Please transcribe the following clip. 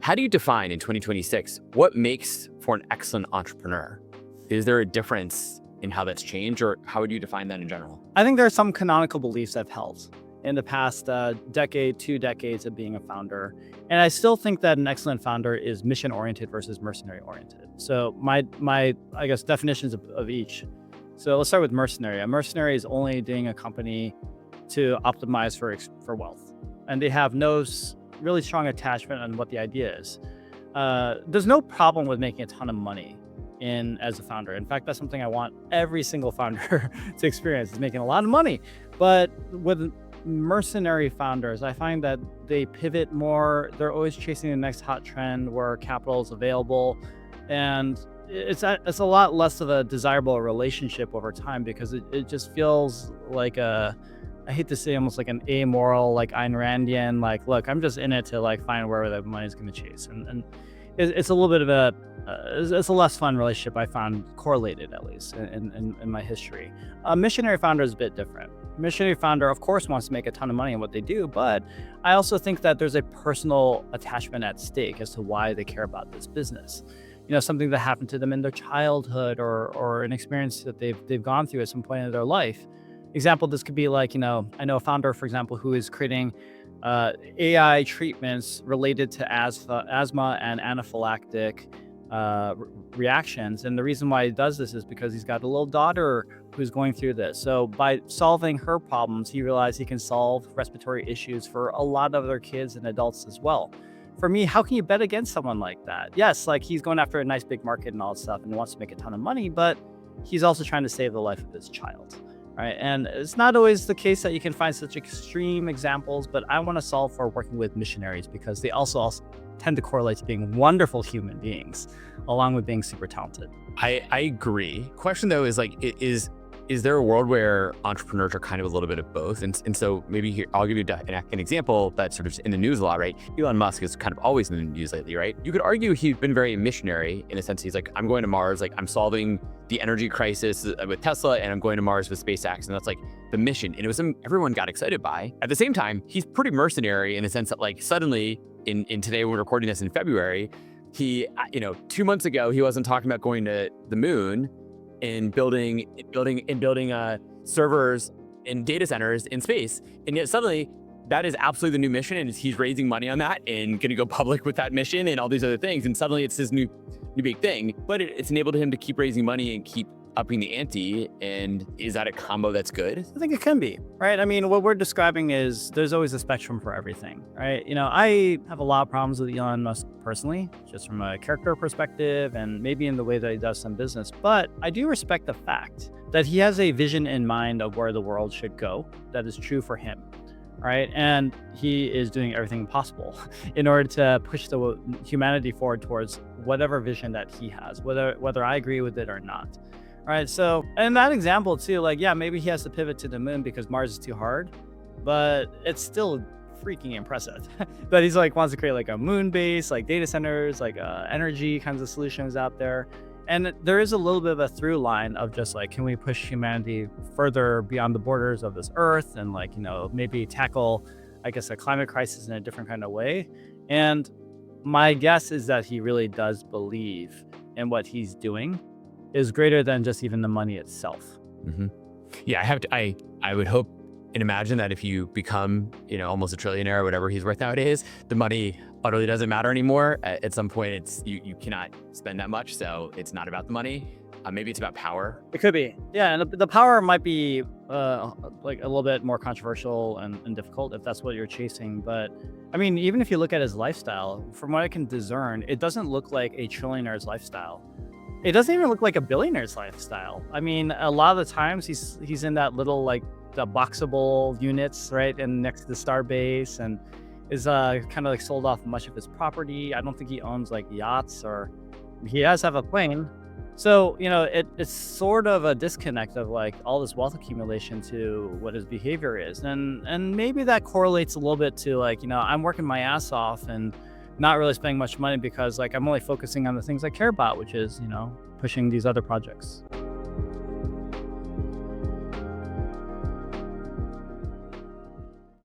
How do you define in 2026 what makes for an excellent entrepreneur? Is there a difference in how that's changed, or how would you define that in general? I think there are some canonical beliefs I've held in the past decade, 2 decades of being a founder. And I still think that an excellent founder is mission-oriented versus mercenary-oriented. So my I guess, definitions of each. So let's start with mercenary. A mercenary is only doing a company to optimize for wealth. And they have no really strong attachment on what the idea is. There's no problem with making a ton of money as a founder. In fact, that's something I want every single founder to experience, is making a lot of money. But with mercenary founders, I find that they pivot more. They're always chasing the next hot trend where capital is available. And it's a lot less of a desirable relationship over time, because it just feels like I hate to say, almost like an amoral, like Ayn Randian, like, look, I'm just in it to like find where the money's going to chase. And it's a little bit of it's a less fun relationship, I found, correlated at least in my history. A missionary founder is a bit different. Missionary founder, of course, wants to make a ton of money in what they do, but I also think that there's a personal attachment at stake as to why they care about this business. Something that happened to them in their childhood, or an experience that they've gone through at some point in their life. Example, this could be like, I know a founder, for example, who is creating AI treatments related to asthma and anaphylactic reactions. And the reason why he does this is because he's got a little daughter who's going through this. So by solving her problems, he realized he can solve respiratory issues for a lot of other kids and adults as well. For me, how can you bet against someone like that? Yes, like, he's going after a nice big market and all that stuff and wants to make a ton of money, but he's also trying to save the life of his child. Right. And it's not always the case that you can find such extreme examples, but I want to solve for working with missionaries, because they also tend to correlate to being wonderful human beings, along with being super talented. I agree. Question though is like, is there a world where entrepreneurs are kind of a little bit of both? And so maybe here, I'll give you an example that's sort of in the news a lot, right? Elon Musk is kind of always in the news lately, right? You could argue he's been very missionary in a sense. He's like, I'm going to Mars, like I'm solving the energy crisis with Tesla, and I'm going to Mars with SpaceX. And that's like the mission. And it was everyone got excited by. At the same time, he's pretty mercenary in the sense that like suddenly in today, when we're recording this in February, he, 2 months ago, he wasn't talking about going to the moon and building servers and data centers in space. And yet suddenly that is absolutely the new mission, and he's raising money on that and going to go public with that mission and all these other things. And suddenly it's his new big thing, but it's enabled him to keep raising money and keep upping the ante. And is that a combo that's good? I think it can be, right? I mean, what we're describing is there's always a spectrum for everything, right? I have a lot of problems with Elon Musk personally, just from a character perspective and maybe in the way that he does some business. But I do respect the fact that he has a vision in mind of where the world should go that is true for him, right? And he is doing everything possible in order to push the humanity forward towards whatever vision that he has, whether I agree with it or not. Right. So in that example too, like, yeah, maybe he has to pivot to the moon because Mars is too hard, but it's still freaking impressive that he's like wants to create like a moon base, like data centers, like energy kinds of solutions out there. And there is a little bit of a through line of just like, can we push humanity further beyond the borders of this earth and like, maybe tackle, I guess, a climate crisis in a different kind of way. And my guess is that he really does believe in what he's doing is greater than just even the money itself. Mm-hmm. Yeah, I would hope and imagine that if you become, almost a trillionaire or whatever he's worth nowadays, the money utterly doesn't matter anymore. At some point, it's you cannot spend that much, so it's not about the money. Maybe it's about power. It could be, yeah, and the power might be like a little bit more controversial and difficult if that's what you're chasing. But I mean, even if you look at his lifestyle, from what I can discern, it doesn't look like a trillionaire's lifestyle. It doesn't even look like a billionaire's lifestyle. I mean, a lot of the times he's in that little like the boxable units, right, and next to the Starbase, and is kind of like sold off much of his property. I don't think he owns like yachts, or he does have a plane. So it's sort of a disconnect of like all this wealth accumulation to what his behavior is, and maybe that correlates a little bit to like I'm working my ass off and not really spending much money because like I'm only focusing on the things I care about, which is pushing these other projects.